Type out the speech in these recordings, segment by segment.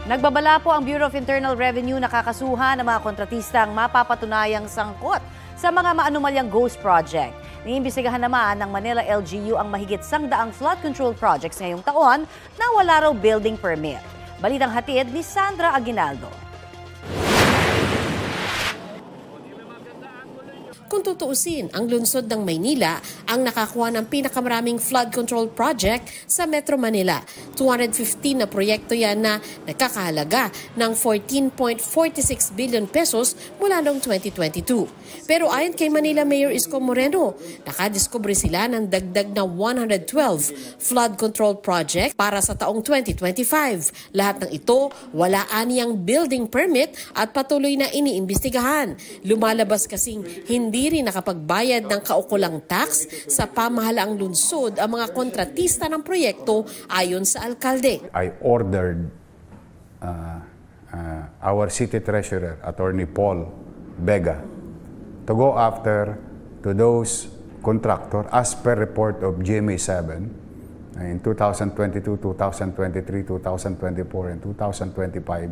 Nagbabala po ang Bureau of Internal Revenue na kakasuhan ng mga kontratistang mapapatunayang sangkot sa mga maanumalyang ghost project. Niimbestigahan naman ng Manila LGU ang mahigit 100 flood control projects ngayong taon na wala raw building permit. Balitang hatid ni Sandra Aguinaldo. Kung tutuusin, ang lungsod ng Maynila ang nakakuha ng pinakamaraming flood control project sa Metro Manila. 215 na proyekto yan na nakakahalaga ng 14.46 billion pesos mula noong 2022. Pero ayon kay Manila Mayor Isko Moreno, nakadiskubre sila ng dagdag na 112 flood control project para sa taong 2025. Lahat ng ito, wala aniyang building permit at patuloy na iniimbestigahan. Lumalabas kasing hindi rin nakapagbayad ng kaukulang tax sa pamahalaang lungsod ang mga kontratista ng proyekto ayon sa alkalde. I ordered our city treasurer, Attorney Paul Vega, to go after to those contractors as per report of GMA 7 in 2022, 2023, 2024, and 2025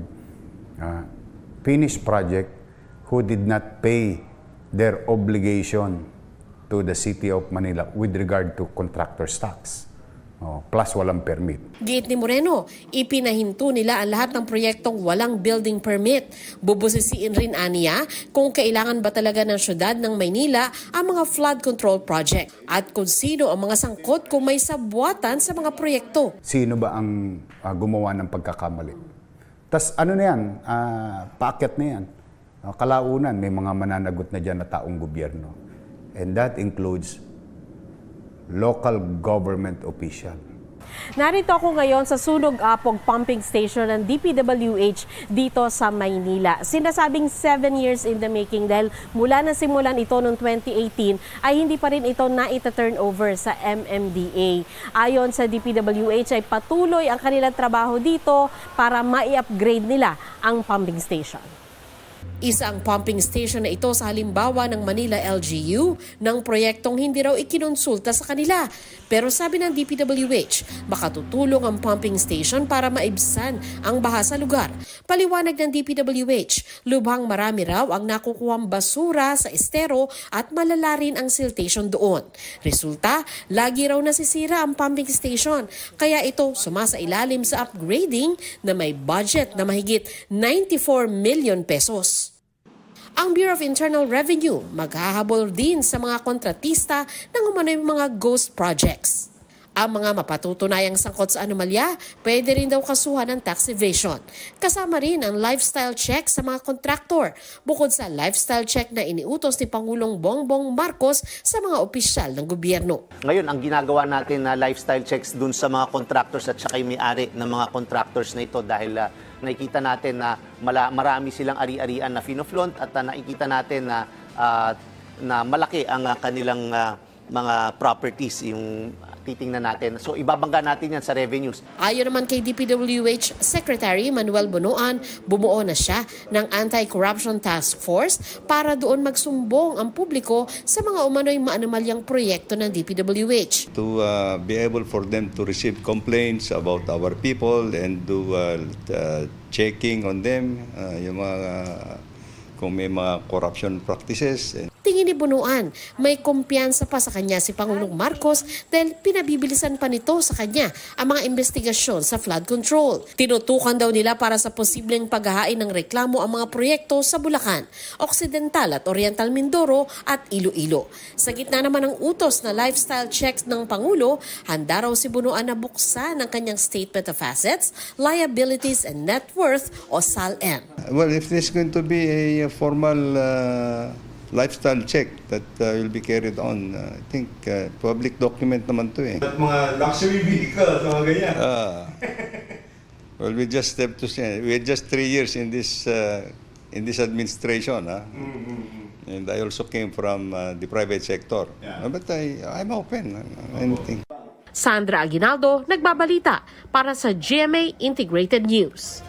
finished project who did not pay their obligation to the City of Manila with regard to contractor's tax. Plus walang permit. Giit ni Moreno, ipinahinto nila ang lahat ng proyektong walang building permit. Bubusisiin rin aniya kung kailangan ba talaga ng syudad ng Maynila ang mga flood control project at kung sino ang mga sangkot kung may sabwatan sa mga proyekto. Sino ba ang gumawa ng pagkakamali? Tas ano na yan? Paakyat na yan. Kalaunan, may mga mananagot na dyan na taong gobyerno. And that includes local government official. Narito ako ngayon sa Sunog Apog Pumping Station ng DPWH dito sa Maynila. Sinasabing 7 years in the making dahil mula na simulan ito noong 2018 ay hindi pa rin ito na-turn over sa MMDA. Ayon sa DPWH ay patuloy ang kanilang trabaho dito para ma-upgrade nila ang pumping station. Isa ang pumping station na ito sa halimbawa ng Manila LGU ng proyektong hindi raw ikinonsulta sa kanila. Pero sabi ng DPWH, makatutulong ang pumping station para maibsan ang baha sa lugar. Paliwanag ng DPWH, lubhang marami raw ang nakukuhang basura sa estero at malala rin ang siltation doon. Resulta, lagi raw nasisira ang pumping station. Kaya ito sumasailalim sa upgrading na may budget na mahigit 94 million pesos. Ang Bureau of Internal Revenue maghahabol din sa mga kontratista ng umano'y mga ghost projects. Ang mga mapatutunayang sangkot sa anomalya, pwede rin daw kasuhan ng tax evasion. Kasama rin ang lifestyle check sa mga kontraktor, bukod sa lifestyle check na iniutos ni Pangulong Bongbong Marcos sa mga opisyal ng gobyerno. Ngayon, ang ginagawa natin na lifestyle checks dun sa mga contractors at saka yung may-ari ng mga contractors na ito dahil nakikita natin na marami silang ari-arian na finoflaunt at nakikita natin na malaki ang kanilang mga properties yung titingnan natin. So ibabangga natin yan sa revenues. Ayon naman kay DPWH Secretary Manuel Bonoan, bumuo na siya ng Anti-Corruption Task Force para doon magsumbong ang publiko sa mga umano'y maanumalyang proyekto ng DPWH. To be able for them to receive complaints about our people and do checking on them, yung mga kung may mga corruption practices. Tingin ni Bunuan, may kumpiyansa pa sa kanya si Pangulong Marcos dahil pinabibilisan pa nito sa kanya ang mga investigasyon sa flood control. Tinutukan daw nila para sa posibleng paghahain ng reklamo ang mga proyekto sa Bulacan, Occidental at Oriental Mindoro at Iloilo. Sa gitna naman ng utos na lifestyle checks ng Pangulo, handa raw si Bunuan na buksan ang kanyang Statement of Assets, Liabilities and Net Worth o SALN. Well, if there's going to be a formal lifestyle check that will be carried on, I think public document naman to eh. At mga luxury vehicles, mga ganyan. Well, we just have to say, we had just 3 years in this administration, and I also came from the private sector. Yeah. But I'm open, anything. Sandra Aguinaldo, nagbabalita para sa GMA Integrated News.